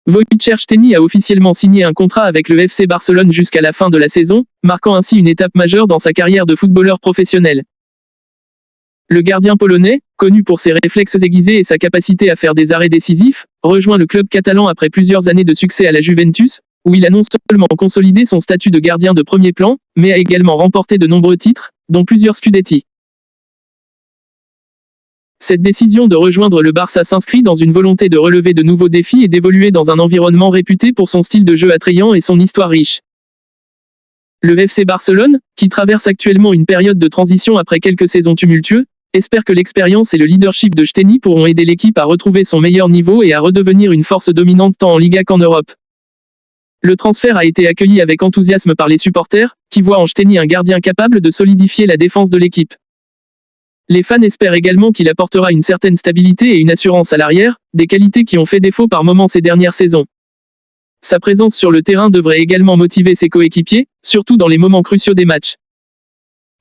Wojciech Szczęsny a officiellement signé un contrat avec le FC Barcelone jusqu'à la fin de la saison, marquant ainsi une étape majeure dans sa carrière de footballeur professionnel. Le gardien polonais, connu pour ses réflexes aiguisés et sa capacité à faire des arrêts décisifs, rejoint le club catalan après plusieurs années de succès à la Juventus, où il a non seulement consolidé son statut de gardien de premier plan, mais a également remporté de nombreux titres, dont plusieurs Scudetti. Cette décision de rejoindre le Barça s'inscrit dans une volonté de relever de nouveaux défis et d'évoluer dans un environnement réputé pour son style de jeu attrayant et son histoire riche. Le FC Barcelone, qui traverse actuellement une période de transition après quelques saisons tumultueuses, espère que l'expérience et le leadership de Szczęsny pourront aider l'équipe à retrouver son meilleur niveau et à redevenir une force dominante tant en Liga qu'en Europe. Le transfert a été accueilli avec enthousiasme par les supporters, qui voient en Szczęsny un gardien capable de solidifier la défense de l'équipe. Les fans espèrent également qu'il apportera une certaine stabilité et une assurance à l'arrière, des qualités qui ont fait défaut par moments ces dernières saisons. Sa présence sur le terrain devrait également motiver ses coéquipiers, surtout dans les moments cruciaux des matchs.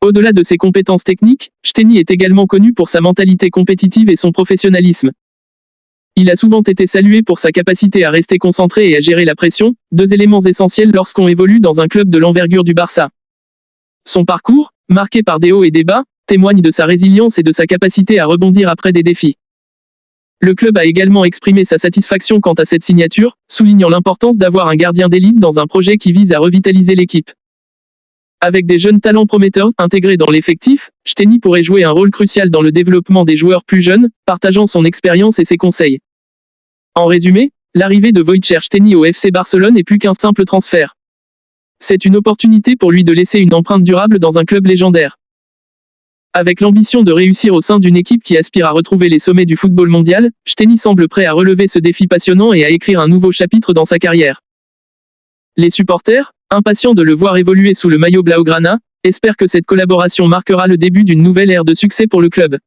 Au-delà de ses compétences techniques, Szczęsny est également connu pour sa mentalité compétitive et son professionnalisme. Il a souvent été salué pour sa capacité à rester concentré et à gérer la pression, deux éléments essentiels lorsqu'on évolue dans un club de l'envergure du Barça. Son parcours, marqué par des hauts et des bas, témoigne de sa résilience et de sa capacité à rebondir après des défis. Le club a également exprimé sa satisfaction quant à cette signature, soulignant l'importance d'avoir un gardien d'élite dans un projet qui vise à revitaliser l'équipe. Avec des jeunes talents prometteurs intégrés dans l'effectif, Szczęsny pourrait jouer un rôle crucial dans le développement des joueurs plus jeunes, partageant son expérience et ses conseils. En résumé, l'arrivée de Wojciech Szczęsny au FC Barcelone n'est plus qu'un simple transfert. C'est une opportunité pour lui de laisser une empreinte durable dans un club légendaire. Avec l'ambition de réussir au sein d'une équipe qui aspire à retrouver les sommets du football mondial, Szczęsny semble prêt à relever ce défi passionnant et à écrire un nouveau chapitre dans sa carrière. Les supporters, impatients de le voir évoluer sous le maillot blaugrana, espèrent que cette collaboration marquera le début d'une nouvelle ère de succès pour le club.